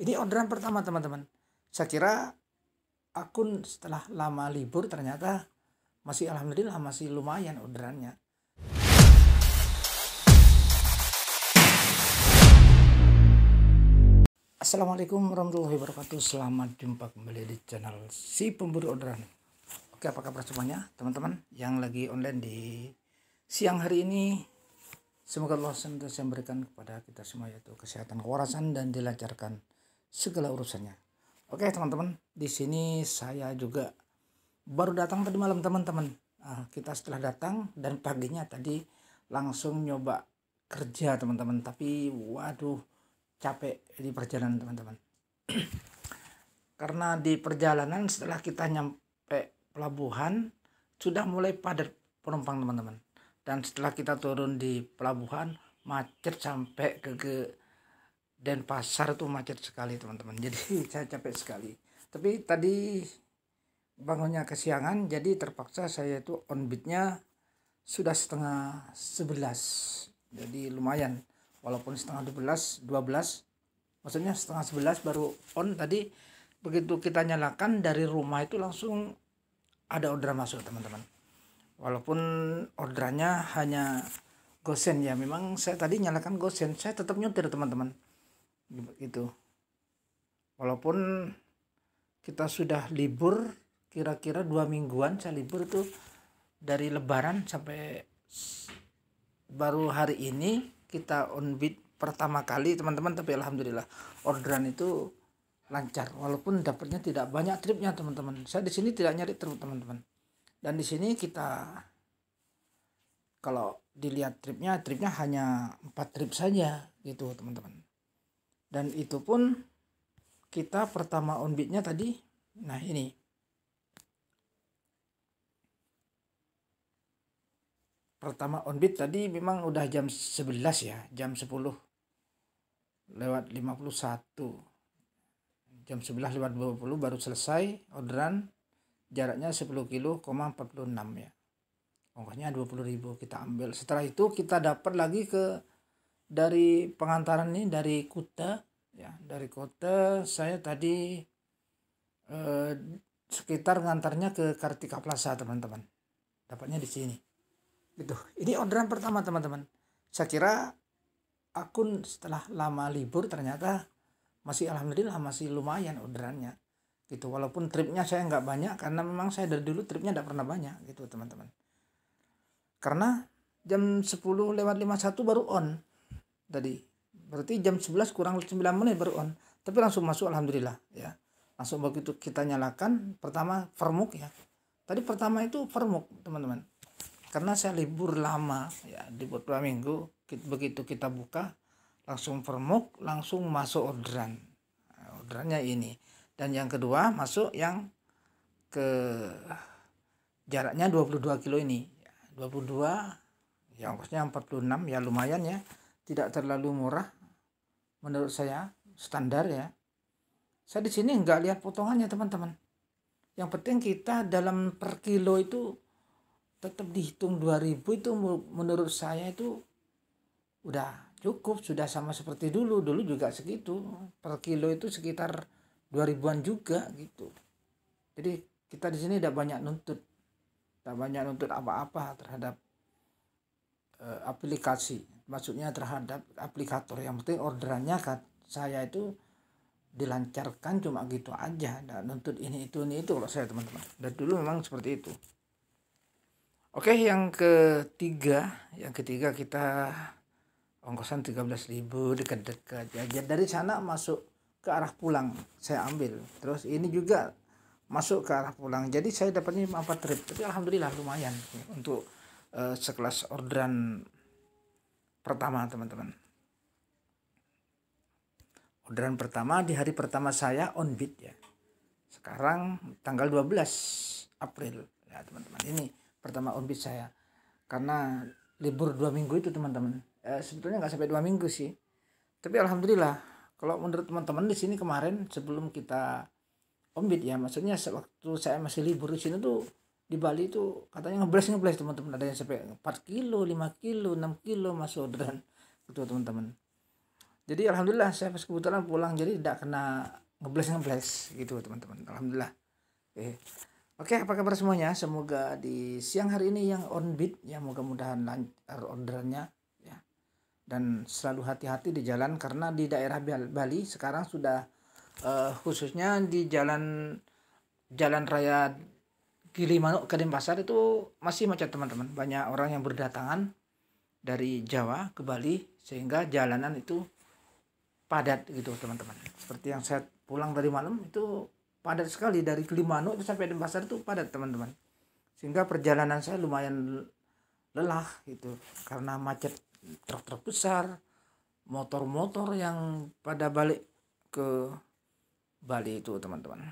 Ini orderan pertama teman-teman. Saya kira akun setelah lama libur ternyata alhamdulillah masih lumayan orderannya. Assalamualaikum warahmatullahi wabarakatuh. Selamat jumpa kembali di channel Si Pemburu Orderan. Oke, apa kabar semuanya teman-teman yang lagi online di siang hari ini? Semoga Allah senantiasa memberikan kepada kita semua yaitu kesehatan, kewarasan, dan dilancarkan segala urusannya. Oke teman-teman, di sini saya juga baru datang tadi malam teman-teman. Kita setelah datang dan paginya tadi langsung nyoba kerja teman-teman. Tapi waduh, capek di perjalanan teman-teman. Karena di perjalanan setelah kita nyampe pelabuhan sudah mulai padat penumpang teman-teman. Dan setelah kita turun di pelabuhan macet sampai ke Denpasar itu macet sekali teman-teman. Jadi saya capek sekali. Tapi tadi bangunnya kesiangan, jadi terpaksa saya itu on beatnya sudah setengah 11. Jadi lumayan. Walaupun setengah 12, maksudnya setengah 11 baru on tadi. Begitu kita nyalakan dari rumah itu langsung ada orderan masuk teman-teman. Walaupun orderannya hanya gosen ya. Memang saya tadi nyalakan gosen, saya tetap nyetir teman-teman. Gitu. Walaupun kita sudah libur kira-kira 2 mingguan, saya libur tuh dari lebaran sampai baru hari ini kita on beat pertama kali teman-teman. Tapi alhamdulillah orderan itu lancar walaupun dapatnya tidak banyak tripnya teman-teman. Saya di sini tidak nyari trip teman-teman. Dan di sini kita kalau dilihat tripnya hanya 4 trip saja gitu teman-teman. Dan itu pun kita pertama on beatnya tadi, nah ini pertama on beat tadi memang udah jam 11 ya, jam 10 lewat 51, jam 11 lewat 20 baru selesai orderan. Jaraknya 10 kilo, 46 ya, ongkosnya 20.000 kita ambil. Setelah itu kita dapat lagi dari pengantaran ini dari Kuta ya, dari Kuta saya tadi sekitar ngantarnya ke Kartika Plaza teman-teman, dapatnya di sini gitu. Ini orderan pertama teman-teman. Saya kira akun setelah lama libur ternyata alhamdulillah masih lumayan orderannya gitu. Walaupun tripnya saya nggak banyak karena memang saya dari dulu tripnya nggak pernah banyak gitu teman-teman. Karena jam 10 lewat 51 baru on tadi, berarti jam 11 kurang 9 menit baru on. Tapi langsung masuk alhamdulillah ya. Langsung begitu kita nyalakan pertama vermuk ya. Tadi pertama itu vermuk teman-teman. Karena saya libur lama ya, libur 2 minggu. Begitu kita buka langsung vermuk, langsung masuk orderan. Orderannya ini. Dan yang kedua masuk yang ke jaraknya 22 kilo ini. 22 ya, ongkosnya 46 ya, lumayan ya. Tidak terlalu murah menurut saya, standar ya. Saya di sini nggak lihat potongannya teman-teman. Yang penting kita dalam per kilo itu tetap dihitung 2000 itu menurut saya itu udah cukup, sudah sama seperti dulu juga segitu. Per kilo itu sekitar 2000-an juga gitu. Jadi kita di sini tidak banyak nuntut apa-apa terhadap aplikasi, maksudnya terhadap aplikator. Yang penting orderannya saya itu dilancarkan, cuma gitu aja, dan nuntut ini itu kalau saya teman-teman. Dan dulu memang seperti itu. Oke, yang ketiga kita ongkosan 13.000 dekat-dekat ya. Dari sana masuk ke arah pulang saya ambil, terus ini juga masuk ke arah pulang. Jadi saya dapatnya 4 trip, tapi alhamdulillah lumayan untuk sekelas orderan pertama teman-teman. Orderan pertama di hari pertama saya on beat ya. Sekarang tanggal 12 April ya teman-teman. Ini pertama on beat saya. Karena libur 2 minggu itu teman-teman. Sebetulnya nggak sampai 2 minggu sih. Tapi alhamdulillah kalau menurut teman-teman di sini kemarin sebelum kita on beat ya, maksudnya waktu saya masih libur di sini tuh di Bali itu katanya ngebles teman-teman. Ada yang sampai 4 kilo, 5 kilo, 6 kilo masuk orderan gitu teman-teman. Jadi alhamdulillah saya pas kebetulan pulang jadi tidak kena ngebles gitu teman-teman. Alhamdulillah. Oke, apa kabar semuanya? Semoga di siang hari ini yang on beat ya, mudah-mudahan lancar orderannya ya. Dan selalu hati-hati di jalan karena di daerah Bali sekarang sudah khususnya di jalan raya Gilimanuk ke Denpasar itu masih macet teman-teman. Banyak orang yang berdatangan dari Jawa ke Bali sehingga jalanan itu padat gitu teman-teman. Seperti yang saya pulang dari malam itu padat sekali, dari Gilimanuk sampai Denpasar itu padat teman-teman. Sehingga perjalanan saya lumayan lelah gitu karena macet, truk-truk besar, motor-motor yang pada balik ke Bali itu teman-teman.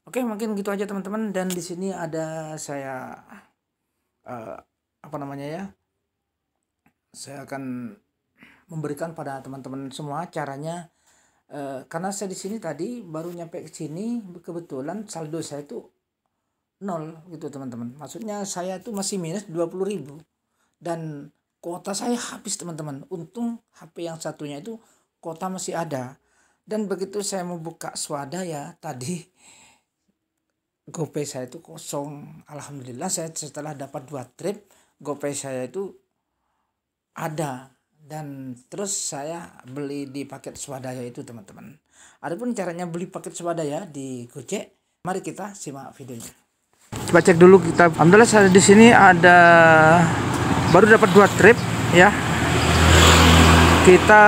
Oke, mungkin gitu aja teman-teman. Dan di sini ada saya saya akan memberikan pada teman-teman semua caranya, karena saya di sini tadi baru nyampe ke sini, kebetulan saldo saya itu 0 gitu teman-teman. Maksudnya saya itu masih minus 20.000 dan kuota saya habis teman-teman. Untung HP yang satunya itu kuota masih ada. Dan begitu saya mau buka swadaya tadi, GoPay saya itu kosong. Alhamdulillah saya setelah dapat 2 trip GoPay saya itu ada. Dan terus saya beli di paket swadaya itu teman-teman. Adapun caranya beli paket swadaya di Gojek, mari kita simak videonya. Coba cek dulu kita. Alhamdulillah saya di sini ada baru dapat 2 trip ya. Kita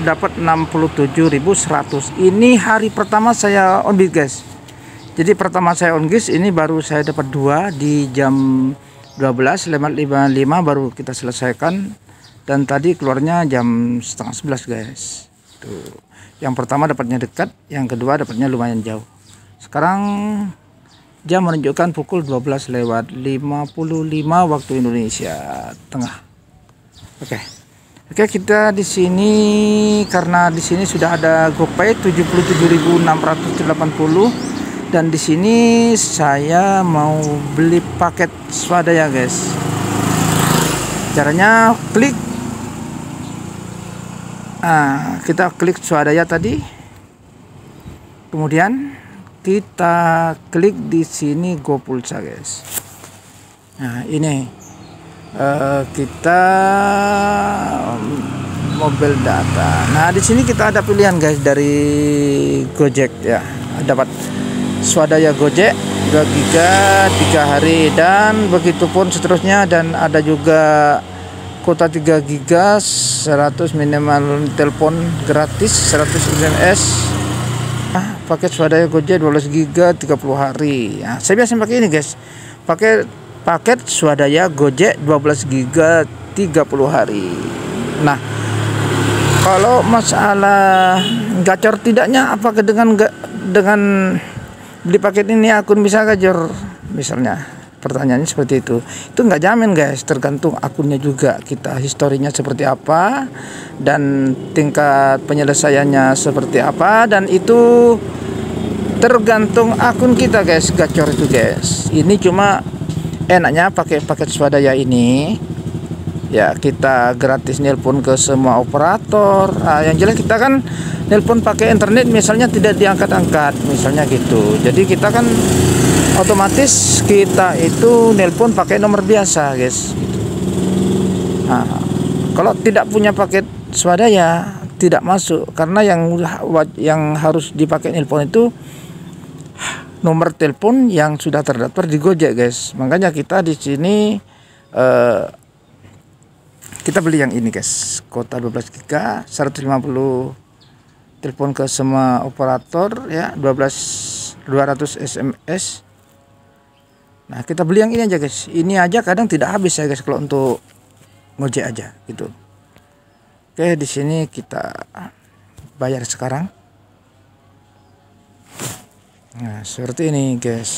dapat 67.100. Ini hari pertama saya on beat guys. Jadi pertama saya on guys ini baru saya dapat 2 di jam 12:55 baru kita selesaikan. Dan tadi keluarnya jam 10:30 guys. Tuh. Yang pertama dapatnya dekat, yang kedua dapatnya lumayan jauh. Sekarang jam menunjukkan pukul 12:55 waktu Indonesia Tengah. Oke, kita di sini karena di sini sudah ada GoPay 77.680 dan di sini saya mau beli paket swadaya guys. Caranya kita klik swadaya tadi, kemudian kita klik di sini GoPulsa guys. Nah ini kita mobile data. Nah di sini kita ada pilihan guys dari Gojek ya, dapat swadaya Gojek 2 GB 3 hari dan begitupun seterusnya, dan ada juga kuota 3 GB 100 minimal telepon gratis 100 SMS. Paket swadaya Gojek 12 GB 30 hari. Nah, saya biasa pakai ini guys. Paket swadaya Gojek 12 GB 30 hari. Nah, kalau masalah gacor tidaknya apakah dengan beli paket ini akun bisa gacor misalnya? Pertanyaannya seperti itu nggak jamin guys, tergantung akunnya juga, kita historinya seperti apa dan tingkat penyelesaiannya seperti apa, dan itu tergantung akun kita guys, gacor itu guys. Ini cuma enaknya pakai paket swadaya ini ya, kita gratis nelpon ke semua operator. Yang jelas kita kan nelpon pakai internet misalnya tidak diangkat-angkat misalnya gitu, jadi kita kan otomatis kita itu nelpon pakai nomor biasa guys. Nah, kalau tidak punya paket swadaya tidak masuk, karena yang harus dipakai nelpon itu nomor telepon yang sudah terdaftar di Gojek guys. Makanya kita di sini kita beli yang ini guys, kuota 12 GB 150 telepon ke semua operator ya, 200 SMS. Nah kita beli yang ini aja guys. Ini aja kadang tidak habis ya guys kalau untuk ngojek aja gitu. Oke, di sini kita bayar sekarang. Nah seperti ini guys.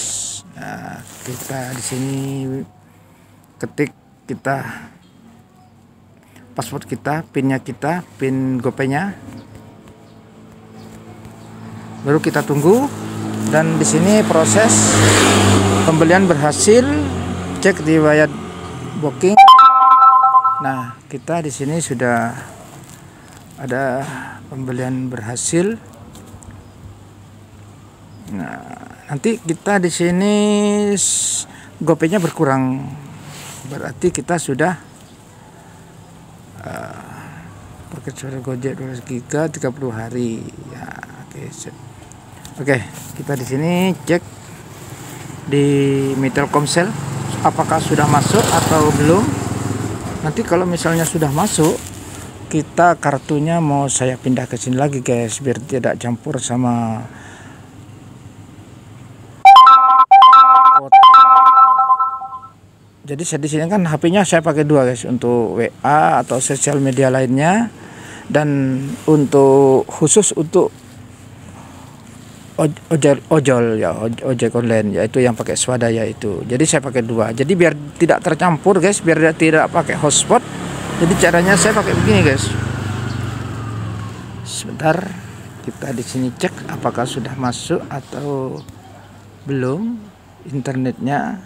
Nah kita di sini ketik kita password kita, pinnya kita, pin GoPay-nya. Baru kita tunggu, dan di sini proses pembelian berhasil, cek riwayat booking. Nah, kita di sini sudah ada pembelian berhasil. Nah, nanti kita di sini GoPay-nya berkurang, berarti kita sudah paket suara Gojek 12 GB 30 hari ya. Oke, kita di sini cek di Mi Telkomsel apakah sudah masuk atau belum. Nanti kalau misalnya sudah masuk, kita kartunya mau saya pindah ke sini lagi guys, biar tidak campur sama kuota. Jadi saya di sini kan HP-nya saya pakai dua guys, untuk WA atau sosial media lainnya, dan untuk khusus untuk ojol ya, ojek online, yaitu yang pakai swadaya itu. Jadi saya pakai dua. Jadi biar tidak tercampur guys, biar dia tidak pakai hotspot. Jadi caranya saya pakai begini guys. Sebentar, kita di sini cek apakah sudah masuk atau belum internetnya.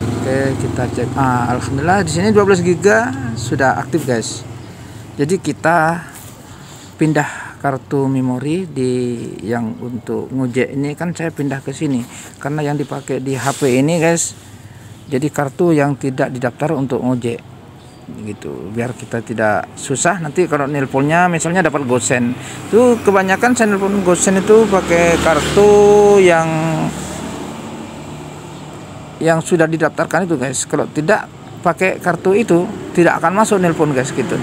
Oke, kita cek. Alhamdulillah di sini 12 GB sudah aktif guys. Jadi kita pindah kartu memori di yang untuk ngojek ini, kan saya pindah ke sini karena yang dipakai di HP ini guys, jadi kartu yang tidak didaftar untuk ngojek gitu, biar kita tidak susah nanti kalau nelponnya misalnya dapat gosen. Itu kebanyakan saya nelpon gosen itu pakai kartu yang sudah didaftarkan itu guys. Kalau tidak pakai kartu itu tidak akan masuk nelpon guys, gitu.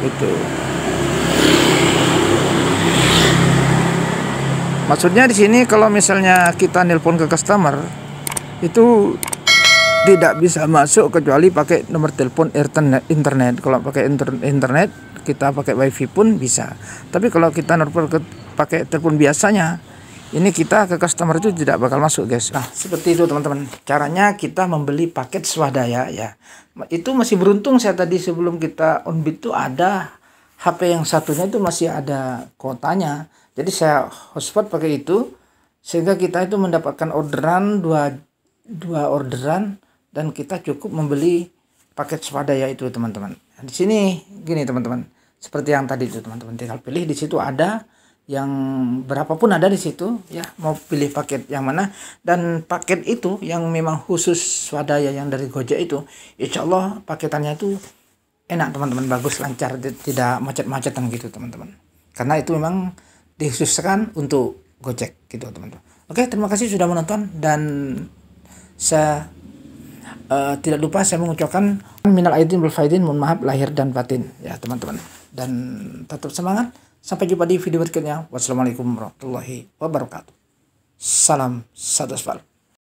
Maksudnya di sini kalau misalnya kita nelpon ke customer itu tidak bisa masuk kecuali pakai nomor telepon internet. Kalau pakai internet, kita pakai wifi pun bisa. Tapi kalau kita nelpon pakai telepon biasanya, ini kita ke customer itu tidak bakal masuk guys. Nah, seperti itu teman-teman. Caranya kita membeli paket swadaya ya. Itu masih beruntung saya tadi sebelum kita on-bid itu ada HP yang satunya itu masih ada kuotanya. Jadi saya hotspot pakai itu, sehingga kita itu mendapatkan orderan dua orderan, dan kita cukup membeli paket swadaya itu teman-teman. Di sini gini teman-teman, seperti yang tadi itu teman-teman, tinggal pilih di situ, ada yang berapapun ada di situ ya, mau pilih paket yang mana. Dan paket itu yang memang khusus swadaya yang dari Gojek itu, insya Allah paketannya itu enak teman-teman, bagus, lancar, tidak macet-macetan gitu teman-teman, karena itu memang dikhususkan untuk Gojek gitu teman-teman. Oke, terima kasih sudah menonton, dan saya tidak lupa saya mengucapkan minal aidin wal faidin, mohon maaf lahir dan batin ya teman-teman, dan tetap semangat. Sampai jumpa di video berikutnya. Wassalamualaikum warahmatullahi wabarakatuh. Salam satu aspal.